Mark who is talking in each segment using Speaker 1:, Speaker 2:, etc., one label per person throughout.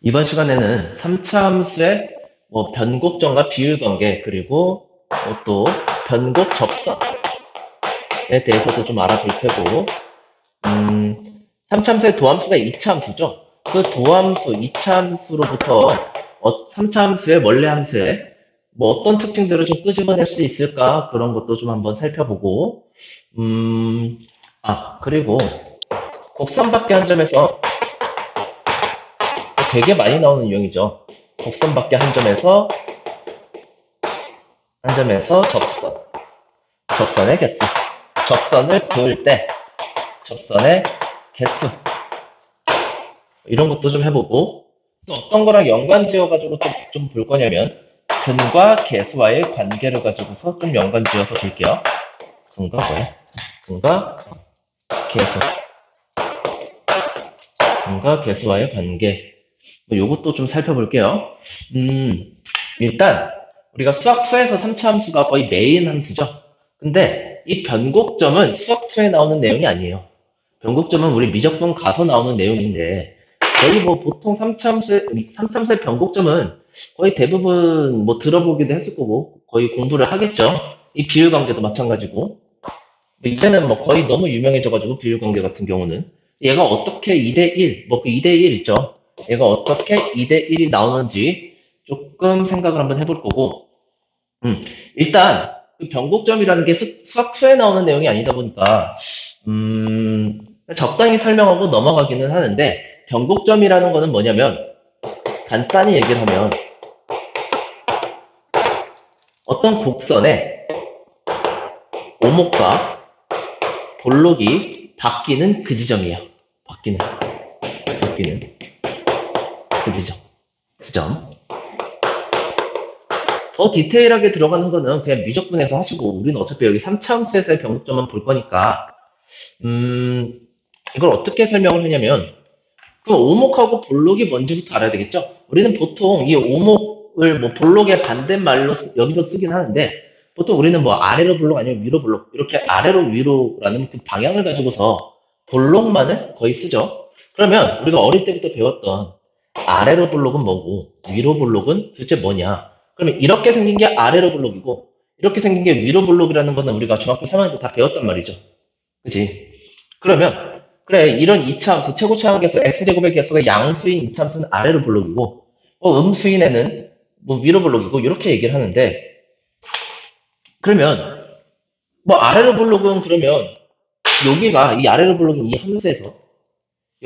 Speaker 1: 이번 시간에는 3차 함수의 변곡점과 비율관계 그리고 또 변곡 접선에 대해서도 좀 알아볼 테고 3차 함수의 도함수가 2차 함수죠. 그 도함수 2차 함수로부터 3차 함수의 원래 함수에 어떤 특징들을 좀 끄집어낼 수 있을까 그런 것도 좀 한번 살펴보고 그리고 곡선밖에 한 점에서 되게 많이 나오는 유형이죠. 곡선밖에 한 점에서 접선의 개수, 접선을 그을 때 접선의 개수 이런 것도 좀 해보고 또 어떤 거랑 연관 지어가지고 좀 볼 거냐면 근과 계수와의 관계를 가지고서 좀 연관 지어서 볼게요. 근과 계수, 근과 계수와의 관계 요것도 좀 살펴볼게요. 일단 우리가 수학2에서 3차 함수가 거의 메인 함수죠. 근데 이 변곡점은 수학2에 나오는 내용이 아니에요. 변곡점은 우리 미적분 가서 나오는 내용인데 거의 보통 3참수의 변곡점은 거의 대부분 들어보기도 했을 거고 거의 공부를 하겠죠. 이 비율관계도 마찬가지고 이제는 거의 너무 유명해져가지고 비율관계 같은 경우는 얘가 어떻게 2대1 그 2대1 있죠. 얘가 어떻게 2대1이 나오는지 조금 생각을 한번 해볼 거고 일단 그 변곡점이라는 게 수학2에 나오는 내용이 아니다 보니까 적당히 설명하고 넘어가기는 하는데 변곡점이라는 거는 뭐냐면 간단히 얘기를 하면 어떤 곡선에 오목과 볼록이 바뀌는 그 지점이에요. 바뀌는 그 지점. 더 디테일하게 들어가는 거는 그냥 미적분에서 하시고 우리는 어차피 여기 3차 함수에서의 변곡점만 볼 거니까 이걸 어떻게 설명을 하냐면 그 오목하고 볼록이 뭔지부터 알아야 되겠죠? 우리는 보통 이 오목을 볼록의 반대말로 여기서 쓰긴 하는데 보통 우리는 아래로 볼록 아니면 위로 볼록 이렇게 아래로 위로라는 그 방향을 가지고서 볼록만을 거의 쓰죠. 그러면 우리가 어릴 때부터 배웠던 아래로 볼록은 뭐고 위로 볼록은 도대체 뭐냐? 그러면 이렇게 생긴 게 아래로 볼록이고 이렇게 생긴 게 위로 볼록이라는 거는 우리가 중학교 3학년 때 다 배웠단 말이죠. 그치? 그러면 그래 이런 이차함수 최고차항 계수 x제곱의 개수가 양수인 이차함수는 아래로 볼록이고 음수인에는 위로 볼록이고 이렇게 얘기를 하는데 그러면 아래로 볼록은 그러면 여기가 이 아래로 볼록인 이 함수에서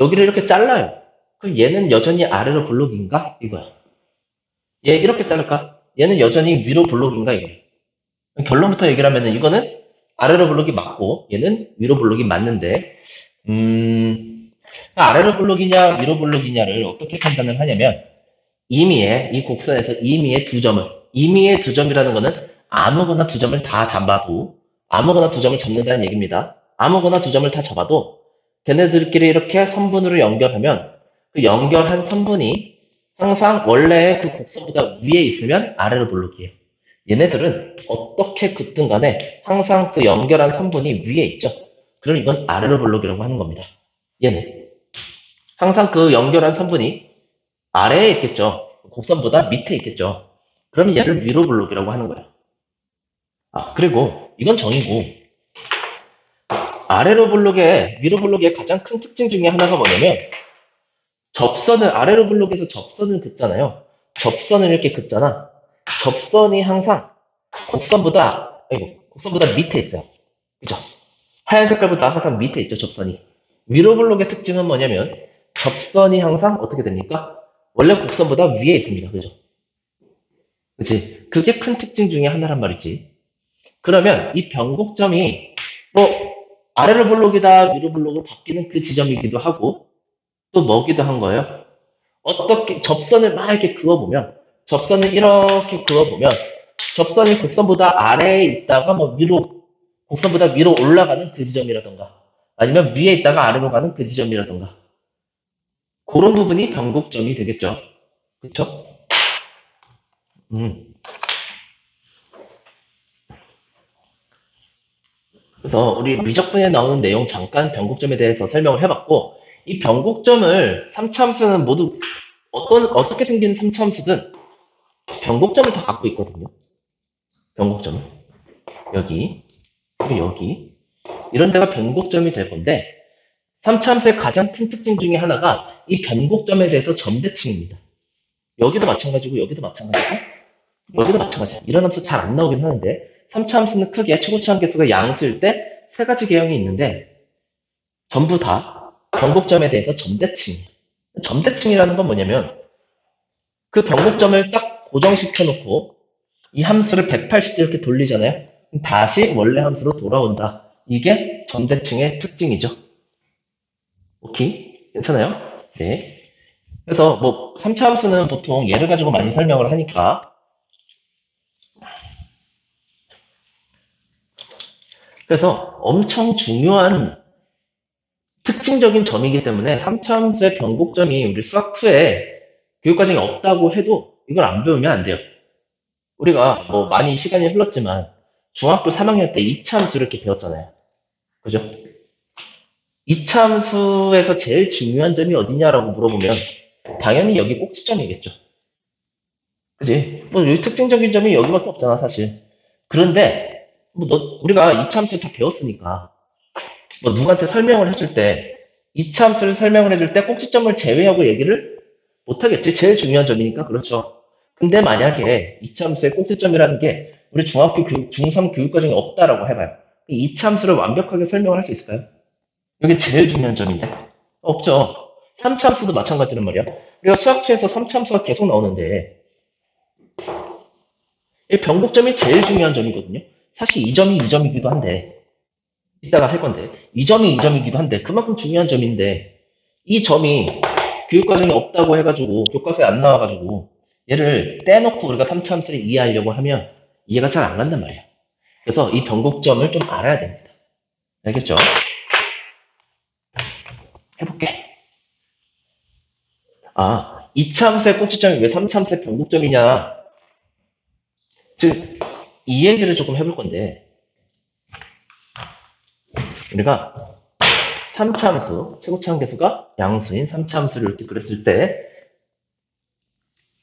Speaker 1: 여기를 이렇게 잘라요. 그럼 얘는 여전히 아래로 볼록인가? 이거야. 얘 이렇게 자를까? 얘는 여전히 위로 볼록인가? 이거야. 결론부터 얘기를 하면은 이거는 아래로 볼록이 맞고 얘는 위로 볼록이 맞는데 아래로 볼록이냐 위로 볼록이냐를 어떻게 판단을 하냐면 이 곡선에서 임의의 두 점이라는 거는 아무거나 두 점을 다 잡아도 아무거나 두 점을 잡는다는 얘기입니다. 아무거나 두 점을 다 잡아도 걔네들끼리 이렇게 선분으로 연결하면 그 연결한 선분이 항상 원래의 그 곡선보다 위에 있으면 아래로 볼록이에요. 얘네들은 어떻게 굳든 간에 항상 그 연결한 선분이 위에 있죠. 그럼 이건 아래로 볼록이라고 하는 겁니다. 얘는 항상 그 연결한 선분이 아래에 있겠죠. 곡선보다 밑에 있겠죠. 그러면 얘를 위로 볼록이라고 하는 거예요. 그리고 이건 정이고 위로 볼록의 가장 큰 특징 중에 하나가 뭐냐면 아래로 볼록에서 접선을 긋잖아요. 접선을 이렇게 긋잖아. 접선이 항상 곡선보다 밑에 있어요. 그죠? 하얀 색깔보다 항상 밑에 있죠, 접선이. 위로 볼록의 특징은 뭐냐면 접선이 항상 어떻게 됩니까? 원래 곡선보다 위에 있습니다. 그죠? 그치? 그게 큰 특징 중에 하나란 말이지. 그러면 이 변곡점이 아래로 볼록이다 위로 볼록으로 바뀌는 그 지점이기도 하고 또 뭐기도 한 거예요. 어떻게 접선을 막 이렇게 그어보면 접선이 곡선보다 아래에 있다가 곡선보다 위로 올라가는 그 지점이라던가 아니면 위에 있다가 아래로 가는 그 지점이라던가 그런 부분이 변곡점이 되겠죠. 그쵸? 그래서 우리 미적분에 나오는 내용 잠깐 변곡점에 대해서 설명을 해봤고 이 변곡점을 3차 함수는 모두 어떻게 생긴 3차함수든 변곡점을 다 갖고 있거든요. 변곡점을. 여기, 그리고 여기. 이런 데가 변곡점이 될 건데, 3차함수의 가장 큰 특징 중에 하나가 이 변곡점에 대해서 점대칭입니다. 여기도 마찬가지고, 여기도 마찬가지고, 여기도 마찬가지야. 이런 함수 잘 안 나오긴 하는데, 3차함수는 크게 최고치 함계수가 양수일 때 세 가지 개형이 있는데, 전부 다 변곡점에 대해서 점대칭이에요. 점대칭이라는 건 뭐냐면, 그 변곡점을 딱 고정시켜 놓고, 이 함수를 180도 이렇게 돌리잖아요. 그럼 다시 원래 함수로 돌아온다. 이게 점대칭의 특징이죠. 오케이? 괜찮아요? 네. 그래서 뭐 3차 함수는 보통 얘를 가지고 많이 설명을 하니까 그래서 엄청 중요한 특징적인 점이기 때문에 3차 함수의 변곡점이 우리 수학 2에 교육과정이 없다고 해도 이걸 안 배우면 안 돼요. 우리가 뭐 많이 시간이 흘렀지만 중학교 3학년 때 2차 함수 이렇게 배웠잖아요. 그죠? 2차 함수에서 제일 중요한 점이 어디냐라고 물어보면 당연히 여기 꼭지점이겠죠. 그지? 뭐 여기 특징적인 점이 여기밖에 없잖아, 사실. 그런데 뭐 우리가 2차 함수 다 배웠으니까 뭐 누구한테 설명을 해줄 때 2차 함수를 설명을 해줄 때 꼭지점을 제외하고 얘기를 못 하겠지. 제일 중요한 점이니까 그렇죠. 근데 만약에 2차 함수의 꼭지점이라는 게 우리 중학교 교육, 중3 교육과정에 없다라고 해봐요. 2차 함수를 완벽하게 설명을 할 수 있을까요? 이게 제일 중요한 점인데. 없죠. 3차 함수도 마찬가지란 말이야. 우리가 수학처에서 3차 함수가 계속 나오는데 이 변곡점이 제일 중요한 점이거든요. 사실 이 점이 이 점이기도 한데 이따가 할 건데 이 점이 이 점이기도 한데 그만큼 중요한 점인데 이 점이 교육과정이 없다고 해가지고 교과서에 안 나와가지고 얘를 떼놓고 우리가 3차 함수를 이해하려고 하면 이해가 잘 안 간단 말이야. 그래서 이 변곡점을 좀 알아야 됩니다. 알겠죠? 해볼게. 2차 함수의 꼭지점이 왜 3차 함수의 변곡점이냐. 즉, 이 얘기를 조금 해볼 건데, 우리가 3차 함수, 최고차 함계수가 양수인 3차 함수를 이렇게 그렸을 때,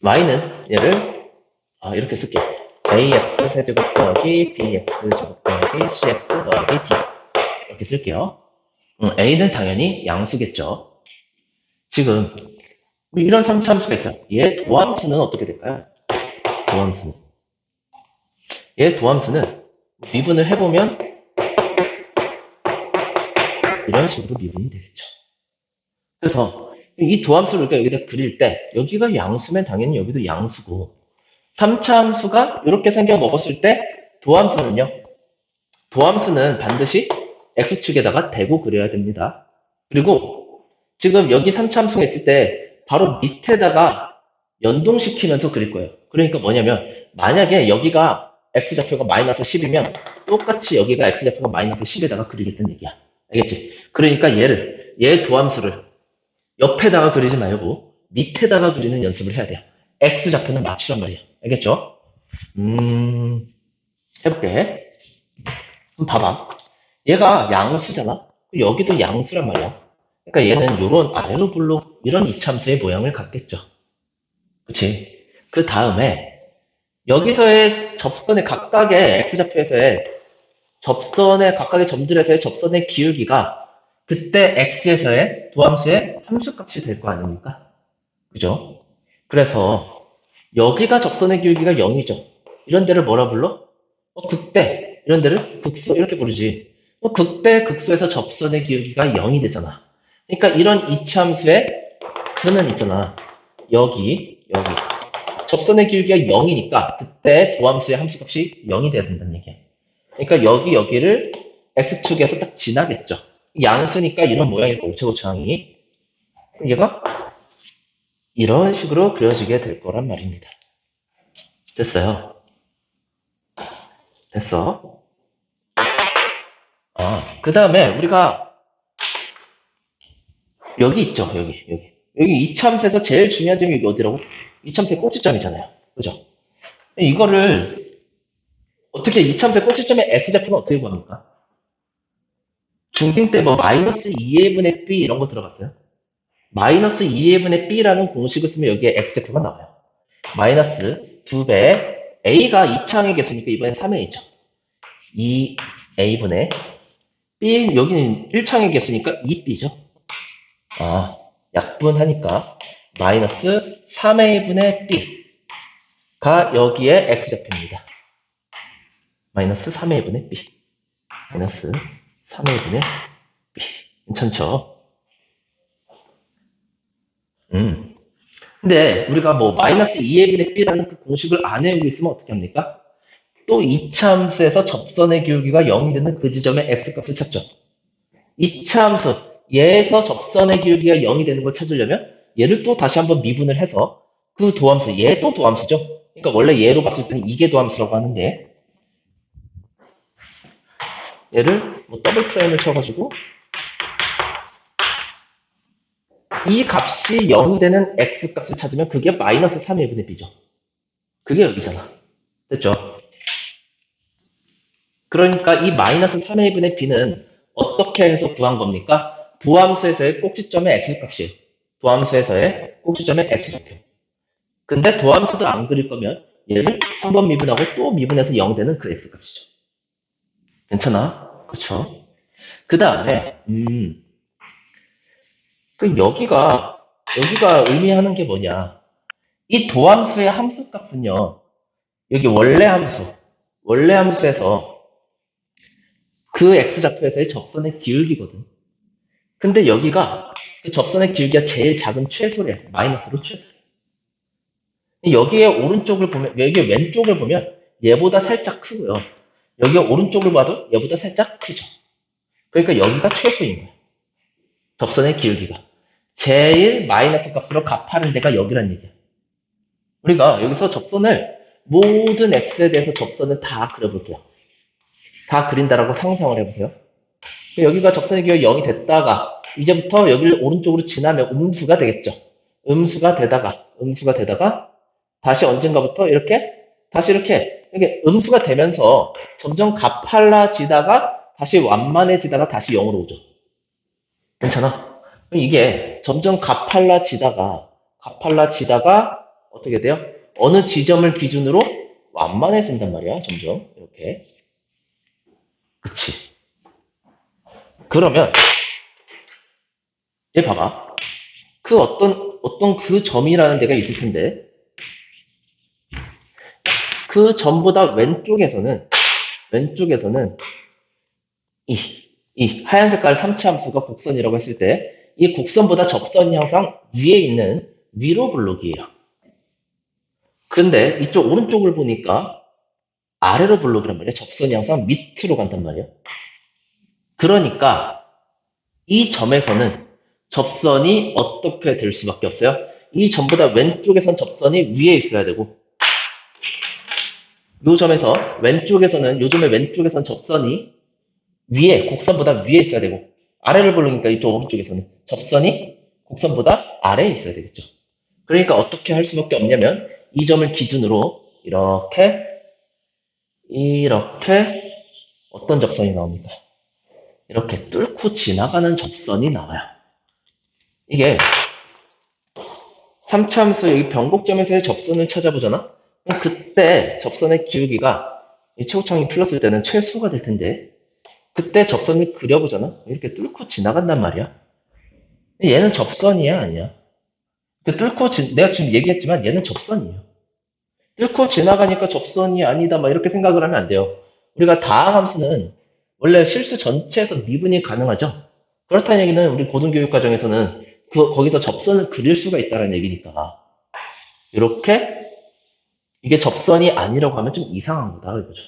Speaker 1: y는 얘를, 이렇게 쓸게요. ax 세제곱 더하기 bx 제곱 더하기 cx 더하기 d. 이렇게 쓸게요. a는 당연히 양수겠죠. 지금, 우리 이런 3차 함수가 있어요. 얘 도함수는 어떻게 될까요? 도함수는. 얘 도함수는 미분을 해보면 이런 식으로 미분이 되겠죠. 그래서 이 도함수를 우리가 여기다 그릴 때 여기가 양수면 당연히 여기도 양수고 3차 함수가 이렇게 생겨 먹었을 때 도함수는요. 도함수는 반드시 x축에다가 대고 그려야 됩니다. 그리고 지금 여기 3차 함수가 있을 때 바로 밑에다가 연동시키면서 그릴 거예요. 그러니까 뭐냐면 만약에 여기가 x좌표가 마이너스 10이면 똑같이 여기가 x좌표가 마이너스 10에다가 그리겠다는 얘기야. 알겠지? 그러니까 얘 도함수를 옆에다가 그리지 말고 밑에다가 그리는 연습을 해야 돼요. x좌표는 맞추란 말이야. 알겠죠? 해볼게. 그럼 봐봐. 얘가 양수잖아? 여기도 양수란 말이야. 그러니까 얘는 요런 아래로 블록 이런 이참수의 모양을 갖겠죠. 그치? 그 다음에 여기서의 접선의 각각의 x좌표에서의 접선의 각각의 점들에서의 접선의 기울기가 그때 x에서의 도함수의 함수값이 될 거 아닙니까? 그죠? 그래서 여기가 접선의 기울기가 0이죠. 이런 데를 뭐라 불러? 극대. 이런 데를 극소 이렇게 부르지. 극대, 극소에서 접선의 기울기가 0이 되잖아. 그러니까 이런 이차함수의 그는 있잖아. 여기. 접선의 기울기가 0이니까 그때 도함수의 함수값이 0이 돼야 된다는 얘기야. 그러니까 여기를 x축에서 딱 지나겠죠. 양수니까 이런 모양일 거고, 최고차항이. 얘가 이런 식으로 그려지게 될 거란 말입니다. 됐어요? 됐어? 그 다음에 우리가 여기 있죠, 여기. 여기 이참수에서 제일 중요한 점이 여기 어디라고? 이참수의 꼭지점이잖아요. 그죠? 이거를 어떻게 이참수의 꼭지점의 x좌표는 어떻게 구합니까? 중딩 때 뭐 마이너스 2분의 b 이런 거 들어봤어요? 마이너스 2분의 b라는 공식을 쓰면 여기에 x제표가 나와요. 마이너스 2배 a가 2차항의 개수니까 이번엔 3a죠. 2a분의 b 여기는 1차항의 개수니까 2b죠. 아, 약분하니까 마이너스 3a분의 b가 여기에 x제표입니다. 마이너스 3a분의 b 마이너스 3a분의 b 괜찮죠? 근데 우리가 뭐 마이너스 2a분의 b라는 그 공식을 안 외우고 있으면 어떻게 합니까? 또 이차 함수에서 접선의 기울기가 0이 되는 그 지점의 x값을 찾죠. 이차 함수 얘에서 접선의 기울기가 0이 되는 걸 찾으려면 얘를 또 다시 한번 미분을 해서 그 도함수, 얘 또 도함수죠. 그러니까 원래 얘로 봤을 때는 이게 도함수라고 하는데 얘를 뭐 더블 프레임을 쳐가지고 이 값이 0이 되는 x값을 찾으면 그게 마이너스 3a분의 b죠. 그게 여기잖아. 됐죠? 그러니까 이 마이너스 3a분의 b는 어떻게 해서 구한 겁니까? 도함수에서의 꼭지점의 x값이에요. 도함수에서의 꼭지점의 x좌표. 근데 도함수도 안 그릴 거면 얘를 한 번 미분하고 또 미분해서 0 되는 그 x값이죠. 괜찮아? 그렇죠? 그 다음에 그 여기가 의미하는 게 뭐냐? 이 도함수의 함수값은요. 여기 원래 함수에서 그 x좌표에서의 접선의 기울기거든. 근데 여기가 그 접선의 기울기가 제일 작은 최소래. 마이너스로 최소래. 여기에 오른쪽을 보면, 여기 왼쪽을 보면 얘보다 살짝 크고요. 여기 오른쪽을 봐도 얘보다 살짝 크죠. 그러니까 여기가 최소인 거예요. 접선의 기울기가. 제일 마이너스 값으로 값하는 데가 여기란 얘기야. 우리가 여기서 접선을 모든 x에 대해서 접선을 다 그려볼게요. 다 그린다라고 상상을 해보세요. 여기가 접선의 기울기가 0이 됐다가 이제부터 여기를 오른쪽으로 지나면 음수가 되겠죠. 음수가 되다가 다시 언젠가부터 다시 이렇게 음수가 되면서 점점 가팔라지다가 다시 완만해지다가 다시 0으로 오죠. 괜찮아? 이게 점점 가팔라지다가 어떻게 돼요? 어느 지점을 기준으로 완만해진단 말이야. 점점 이렇게. 그치? 그러면 얘 봐봐. 그 어떤 그 점이라는 데가 있을 텐데 그 점보다 왼쪽에서는 이 하얀 색깔 3차 함수가 곡선이라고 했을 때 이 곡선보다 접선이 항상 위에 있는 위로 블록이에요. 근데 이쪽 오른쪽을 보니까 아래로 블록이란 말이에요. 접선이 항상 밑으로 간단 말이에요. 그러니까 이 점에서는 접선이 어떻게 될 수밖에 없어요? 이 점보다 왼쪽에선 접선이 위에 있어야 되고 요 점의 왼쪽에선 접선이 위에, 곡선보다 위에 있어야 되고 아래를 부르니까 이쪽 오른쪽에서는 접선이 곡선보다 아래에 있어야 되겠죠. 그러니까 어떻게 할 수밖에 없냐면 이 점을 기준으로 이렇게 어떤 접선이 나옵니까? 이렇게 뚫고 지나가는 접선이 나와요. 이게 3차 함수 여기 변곡점에서의 접선을 찾아보잖아? 그때 접선의 기울기가 이 최고창이 풀렸을 때는 최소가 될 텐데 그때 접선을 그려보잖아? 이렇게 뚫고 지나간단 말이야. 얘는 접선이야, 아니야? 내가 지금 얘기했지만 얘는 접선이에요. 뚫고 지나가니까 접선이 아니다, 막 이렇게 생각을 하면 안 돼요. 우리가 다항함수는 원래 실수 전체에서 미분이 가능하죠? 그렇다는 얘기는 우리 고등교육 과정에서는 거기서 접선을 그릴 수가 있다는 얘기니까. 이렇게 이게 접선이 아니라고 하면 좀 이상한 거다, 이거죠.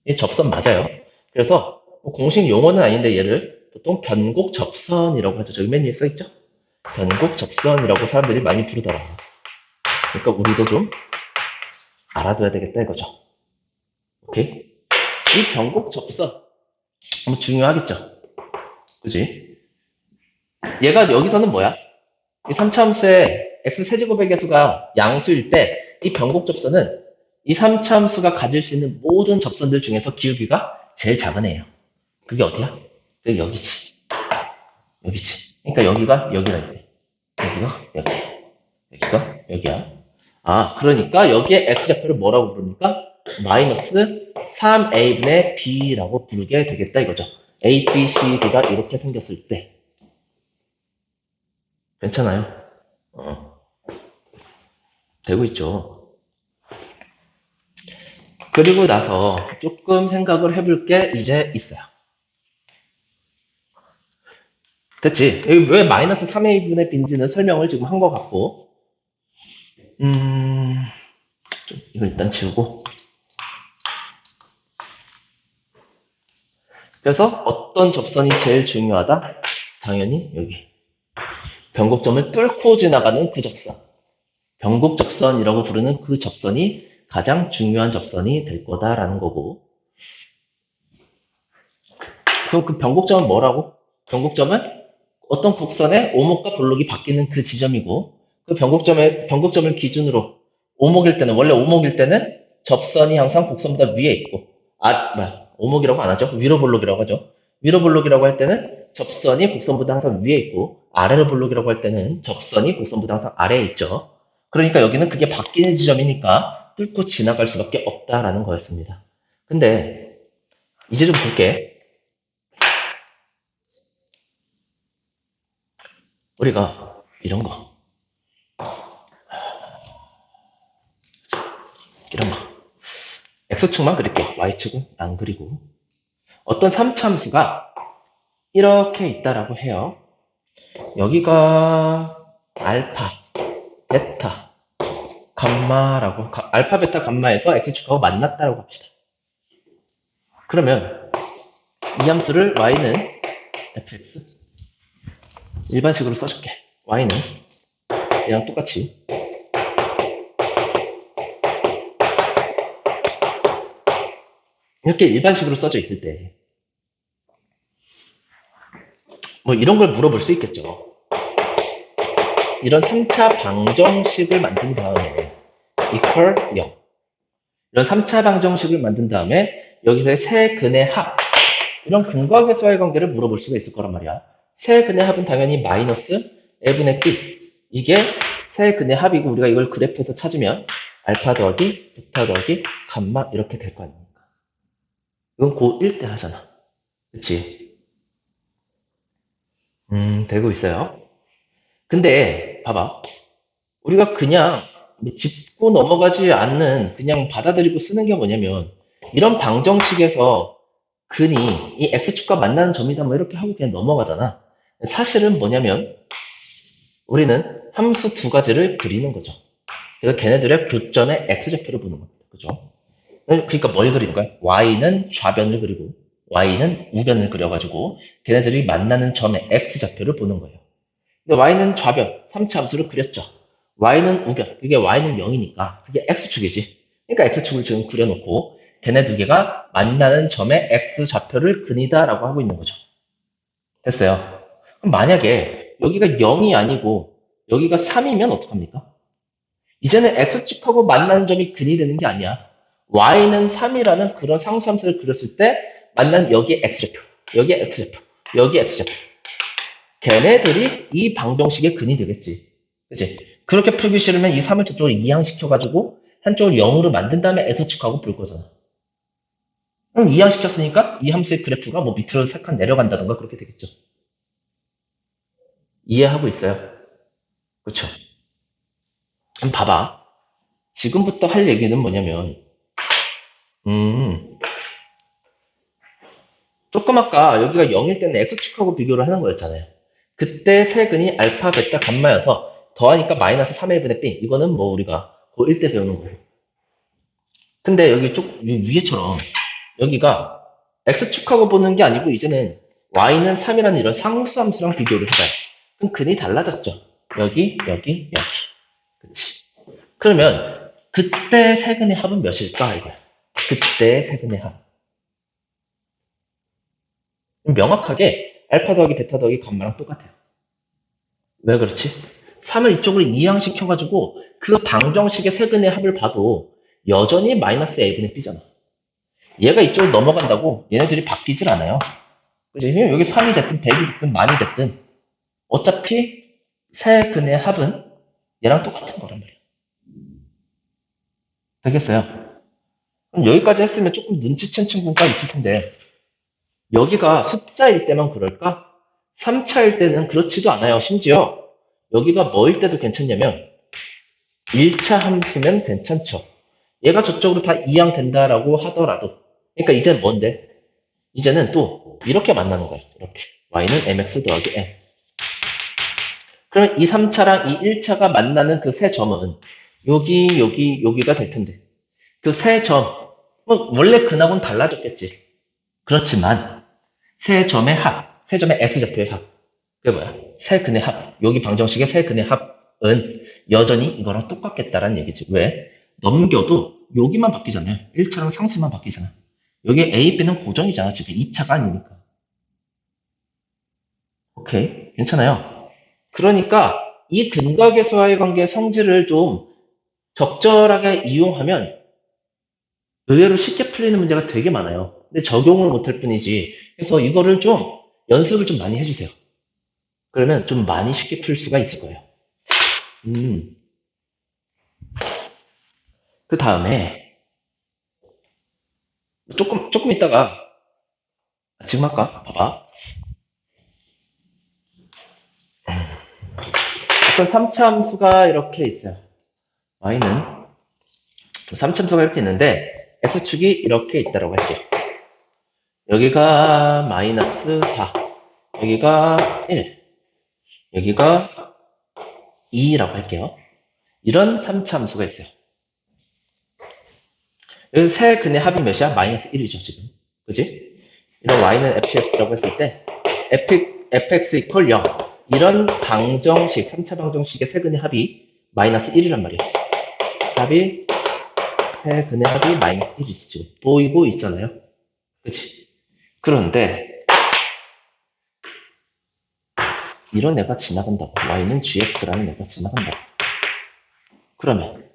Speaker 1: 이게 접선 맞아요. 그래서 공식 용어는 아닌데 얘를 보통 변곡 접선이라고 하죠. 저기 맨 위에 써있죠? 변곡 접선이라고 사람들이 많이 부르더라. 그러니까 우리도 좀 알아둬야 되겠다 이거죠. 오케이? 이 변곡 접선 너무 중요하겠죠? 그지? 얘가 여기서는 뭐야? 이 3차 함수의 x 세제곱의 개수가 양수일 때 이 변곡 접선은 이 3차 함수가 가질 수 있는 모든 접선들 중에서 기울기가 제일 작은 애예요. 그게 어디야? 그게 여기지. 그러니까 여기가 여기라 이래. 여기가 여기가 여기야. 아, 그러니까 여기에 x좌표를 뭐라고 부릅니까? 마이너스 3a분의 b라고 부르게 되겠다 이거죠. a, b, c, d가 이렇게 생겼을 때 괜찮아요? 되고 있죠. 그리고 나서 조금 생각을 해볼 게 이제 있어요. 됐지? 여기 왜 마이너스 3a분의 b인지는 설명을 지금 한 것 같고 이거 일단 지우고 그래서 어떤 접선이 제일 중요하다? 당연히 여기 변곡점을 뚫고 지나가는 그 접선 변곡접선이라고 부르는 그 접선이 가장 중요한 접선이 될 거다라는 거고 그럼 그 변곡점은 뭐라고? 변곡점은 어떤 곡선의 오목과 볼록이 바뀌는 그 지점이고 그 변곡점을 기준으로 오목일 때는 원래 오목일 때는 접선이 항상 곡선보다 위에 있고 오목이라고 안 하죠. 위로 볼록이라고 하죠. 위로 볼록이라고 할 때는 접선이 곡선보다 항상 위에 있고 아래로 볼록이라고 할 때는 접선이 곡선보다 항상 아래에 있죠. 그러니까 여기는 그게 바뀌는 지점이니까 뚫고 지나갈 수밖에 없다라는 거였습니다. 근데 이제 좀 볼게. 우리가 이런 거 x축만 그릴게요. y축은 안 그리고 어떤 3차 함수가 이렇게 있다라고 해요. 여기가 알파, 베타, 감마라고 알파, 베타, 감마에서 x축하고 만났다라고 합시다. 그러면 이 함수를 y는 fx 일반식으로 써줄게. y는 얘랑 똑같이 이렇게 일반식으로 써져 있을 때 뭐 이런 걸 물어볼 수 있겠죠. 이런 3차 방정식을 만든 다음에 equal 0 이런 3차 방정식을 만든 다음에 여기서의 세 근의 합 이런 근거계수와의 관계를 물어볼 수가 있을 거란 말이야. 세 근의 합은 당연히 마이너스 A분의 B 이게 세 근의 합이고 우리가 이걸 그래프에서 찾으면 알파 더하기 베타 더하기 감마 이렇게 될 거 아닙니까? 이건 고1 때 하잖아. 그치? 되고 있어요. 근데 봐봐. 우리가 그냥 짚고 넘어가지 않는 그냥 받아들이고 쓰는 게 뭐냐면 이런 방정식에서 근이 이 x축과 만나는 점이다 뭐 이렇게 하고 그냥 넘어가잖아. 사실은 뭐냐면 우리는 함수 두 가지를 그리는 거죠. 그래서 걔네들의 교점의 x좌표를 보는 겁니다. 그죠? 그러니까 뭘 그리는 거야? y는 좌변을 그리고 y는 우변을 그려가지고 걔네들이 만나는 점의 x좌표를 보는 거예요. 근데 y는 좌변, 3차 함수를 그렸죠. y는 우변, 그게 y는 0이니까 그게 x축이지. 그러니까 x축을 지금 그려놓고 걔네 두 개가 만나는 점의 x좌표를 그리다라고 하고 있는 거죠. 됐어요. 그럼 만약에 여기가 0이 아니고 여기가 3이면 어떡합니까? 이제는 x축하고 만나는 점이 근이 되는 게 아니야. y는 3이라는 그런 상수함수를 그렸을 때 만난 여기에 x좌표, 여기에 x좌표, 여기에 x좌표. 걔네들이 이 방정식의 근이 되겠지. 그치? 그렇게 풀기 싫으면 이 3을 저쪽으로 이항시켜가지고 한쪽을 0으로 만든 다음에 x축하고 풀 거잖아. 그럼 이항시켰으니까 이 함수의 그래프가 뭐 밑으로 3칸 내려간다던가 그렇게 되겠죠. 이해하고 있어요? 그쵸? 그럼 봐봐. 지금부터 할 얘기는 뭐냐면 조금 아까 여기가 0일 때는 x축하고 비교를 하는 거였잖아요. 그때 세근이 알파, 베타, 감마여서 더하니까 마이너스 3의 1분의 b 이거는 뭐 우리가 고1 때 배우는 거고 근데 여기 위에처럼 여기가 x축하고 보는 게 아니고 이제는 y는 3이라는 이런 상수함수랑 비교를 해봐요. 그럼 근이 달라졌죠. 여기, 여기, 여기. 그치. 그러면 그때 세근의 합은 몇일까 이거야. 그때 세근의 합. 명확하게 알파 더하기 베타 더하기 감마랑 똑같아요. 왜 그렇지? 3을 이쪽으로 이항시켜가지고 그 방정식의 세근의 합을 봐도 여전히 마이너스 a분의 b잖아. 얘가 이쪽으로 넘어간다고 얘네들이 바뀌질 않아요. 그지? 여기 3이 됐든 100이 됐든 만이 됐든 어차피 세 근의 합은 얘랑 똑같은 거란 말이야. 되겠어요? 그럼 여기까지 했으면 조금 눈치챈 친구가 있을 텐데 여기가 숫자일 때만 그럴까? 3차일 때는 그렇지도 않아요. 심지어 여기가 뭐일 때도 괜찮냐면 1차 함수면 괜찮죠. 얘가 저쪽으로 다 이항된다라고 하더라도 그러니까 이제는 뭔데? 이제는 또 이렇게 만나는 거예요. 이렇게 y는 mx 더하기 n. 그러면 이 3차랑 이 1차가 만나는 그 세 점은 여기가 될 텐데 그 세 점, 원래 근하고는 달라졌겠지. 그렇지만 세 점의 합, 세 점의 x좌표의 합, 그게 뭐야? 세 근의 합, 여기 방정식의 세 근의 합은 여전히 이거랑 똑같겠다라는 얘기지. 왜? 넘겨도 여기만 바뀌잖아요. 1차랑 상수만 바뀌잖아. 여기 A, B는 고정이잖아. 지금 2차가 아니니까. 오케이, 괜찮아요. 그러니까 이 근각에서와의 관계의 성질을 좀 적절하게 이용하면 의외로 쉽게 풀리는 문제가 되게 많아요. 근데 적용을 못할 뿐이지. 그래서 이거를 좀 연습을 좀 많이 해주세요. 그러면 좀 많이 쉽게 풀 수가 있을 거예요. 그 다음에 조금 있다가 지금 할까? 봐봐. 어떤 3차 함수가 이렇게 있어요. y는 3차 함수가 이렇게 있는데 x축이 이렇게 있다라고 할게요. 여기가 마이너스 4, 여기가 1, 여기가 2라고 할게요. 이런 3차 함수가 있어요. 여기서 세 근의 합이 몇이야? 마이너스 1이죠, 지금. 그지? 이런 y는 fx라고 했을 때 fx 이퀄 0. 이런 방정식, 3차 방정식의 세 근의 합이 마이너스 1이란 말이에요. 세 근의 합이 마이너스 1이지, 지금. 보이고 있잖아요. 그치? 그런데 이런 애가 지나간다고. y는 gx라는 애가 지나간다고. 그러면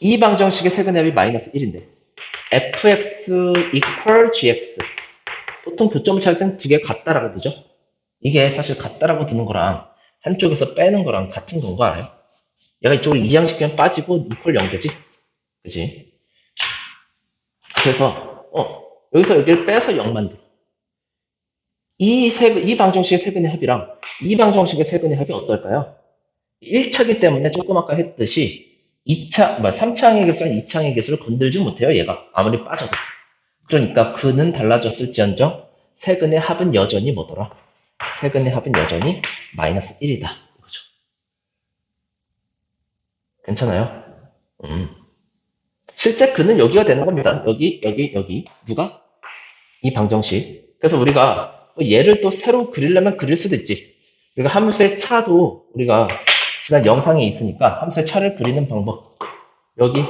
Speaker 1: 이 방정식의 세 근의 합이 마이너스 1인데 fx equal gx. 보통 교점을 찾을 땐 두 개 같다라고 되죠. 이게 사실 같다라고 드는 거랑 한쪽에서 빼는 거랑 같은 건 거 알아요? 얘가 이쪽을 이항시키면 빠지고 equal 0 되지? 그지? 그래서 여기서 여기를 빼서 0 만들어. 이 방정식의 세 근의 합이랑 이 방정식의 세 근의 합이 어떨까요? 1차기 때문에 조금 아까 했듯이 3차항의 개수랑 2차항의 개수를 건들지 못해요. 얘가 아무리 빠져도. 그러니까 그는 달라졌을지언정 세근의 합은 여전히 뭐더라? 세근의 합은 여전히 마이너스 1이다. 이거죠. 괜찮아요? 실제 그는 여기가 되는 겁니다. 여기. 누가? 이 방정식. 그래서 우리가 얘를 또 새로 그리려면 그릴 수도 있지. 우리가 함수의 차도 우리가 지난 영상에 있으니까 함수의 차를 그리는 방법. 여기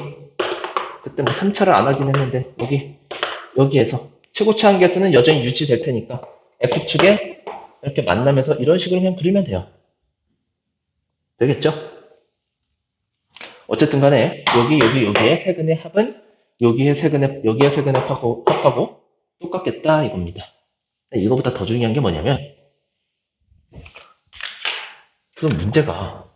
Speaker 1: 그때 뭐 3차를 안 하긴 했는데 여기에서 최고차 한계수는 여전히 유지될 테니까 X축에 이렇게 만나면서 이런 식으로 그냥 그리면 돼요. 되겠죠? 어쨌든 간에 여기에 세근의 합은 여기에 세근의 합하고 똑같겠다 이겁니다. 이거보다 더 중요한 게 뭐냐면 무슨 문제가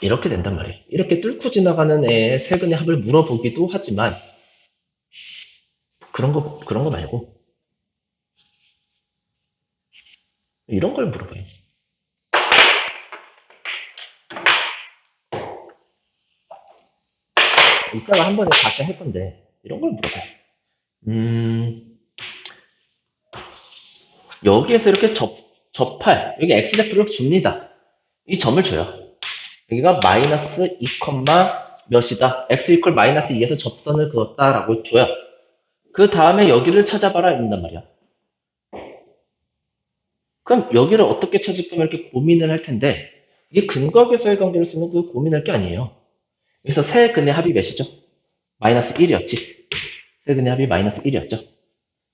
Speaker 1: 이렇게 된단 말이에요. 이렇게 뚫고 지나가는 애의 세근의 합을 물어보기도 하지만 그런 거 말고 이런 걸 물어봐요. 이따가 한 번에 다시 할 건데 이런 걸 물어봐요. 여기에서 이렇게 접할 여기 x좌표를 줍니다. 이 점을 줘요. 여기가 마이너스 2, 몇이다. x 이퀄 마이너스 2에서 접선을 그었다라고 줘요. 그 다음에 여기를 찾아봐라 이런단 말이야. 그럼 여기를 어떻게 찾을까 이렇게 고민을 할 텐데 이게 근각에서의 관계를 쓰는 그 고민할 게 아니에요. 그래서 세 근의 합이 몇이죠? 마이너스 1이었지. 세 근의 합이 마이너스 1이었죠.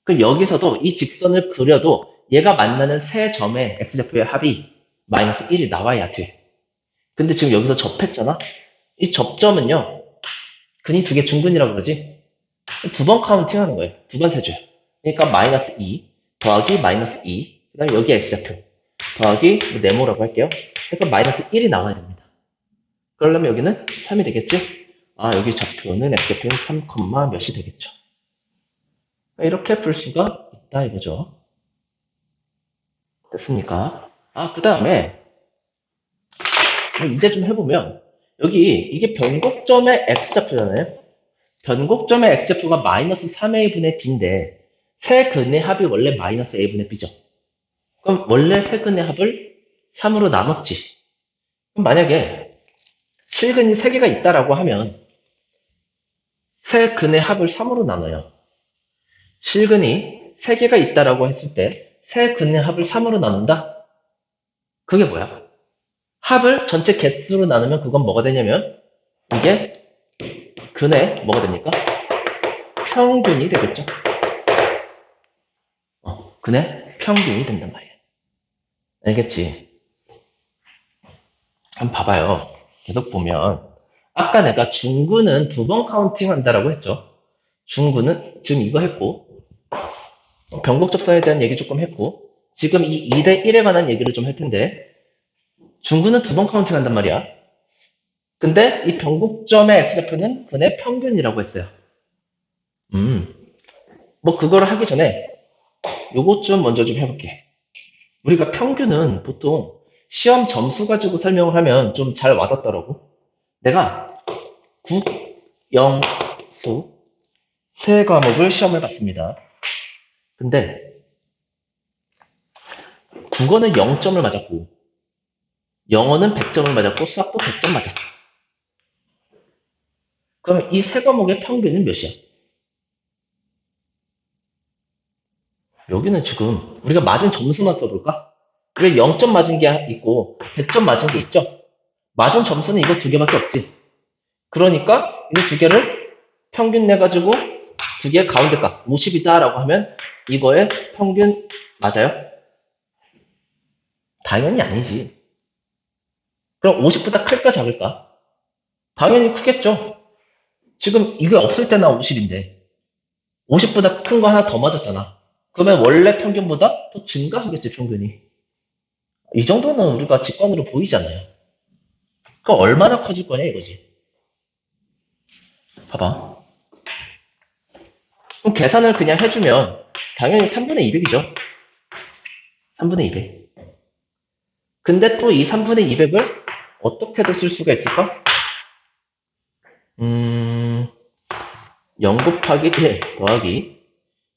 Speaker 1: 그럼 여기서도 이 직선을 그려도 얘가 만나는 세 점의 x좌표의 합이 마이너스 1이 나와야 돼. 근데 지금 여기서 접했잖아? 이 접점은요, 근이 두 개 중근이라고 그러지? 두 번 카운팅 하는 거예요. 두 번 세줘요. 그러니까 마이너스 2 더하기 마이너스 2, 그 다음에 여기 x좌표 더하기 네모라고 할게요. 그래서 마이너스 1이 나와야 됩니다. 그러려면 여기는 3이 되겠지? 아, 여기 좌표는 x좌표는 3, 몇이 되겠죠. 이렇게 풀 수가 있다 이거죠. 됐습니까? 아, 그 다음에 이제 좀 해보면 여기 이게 변곡점의 x좌표잖아요. 변곡점의 x좌표가 마이너스 3a분의 b인데 세 근의 합이 원래 마이너스 a분의 b죠. 그럼 원래 세 근의 합을 3으로 나눴지. 그럼 만약에 실근이 3개가 있다라고 하면 세 근의 합을 3으로 나눠요. 실근이 3개가 있다라고 했을 때 세 근의 합을 3으로 나눈다? 그게 뭐야? 합을 전체 개수로 나누면 그건 뭐가 되냐면 이게 근의 뭐가 됩니까? 평균이 되겠죠. 근의 평균이 된단 말이야. 알겠지? 한번 봐봐요. 계속 보면 아까 내가 중근은 2번 카운팅 한다라고 했죠. 중근은 지금 이거 했고 변곡접선에 대한 얘기 조금 했고 지금 이 2대 1에 관한 얘기를 좀 할 텐데 중근은 2번 카운팅 한단 말이야. 근데 이 변곡점의 x좌표는 근의 평균이라고 했어요. 뭐 그거를 하기 전에 요것 좀 먼저 좀 해볼게. 우리가 평균은 보통 시험 점수 가지고 설명을 하면 좀 잘 와닿더라고. 내가 국, 영, 수 세 과목을 시험을 봤습니다. 근데 국어는 0점을 맞았고 영어는 100점을 맞았고 수학도 100점 맞았어. 그럼 이 세 과목의 평균은 몇이야? 여기는 지금 우리가 맞은 점수만 써볼까? 왜 0점 맞은 게 있고 100점 맞은 게 있죠? 맞은 점수는 이거 두 개밖에 없지. 그러니까 이 두 개를 평균 내가지고 두 개 가운데 값 50이다라고 하면 이거의 평균 맞아요? 당연히 아니지. 그럼 50보다 클까 작을까? 당연히 크겠죠. 지금 이게 없을 때나 50인데 50보다 큰 거 하나 더 맞았잖아. 그러면 원래 평균보다 더 증가하겠지 평균이. 이 정도는 우리가 직관으로 보이잖아요. 그럼 얼마나 커질 거냐 이거지. 봐봐. 그럼 계산을 그냥 해주면 당연히 3분의 200이죠. 3분의 200. 근데 또 이 3분의 200을 어떻게도 쓸 수가 있을까? 0 곱하기 1 더하기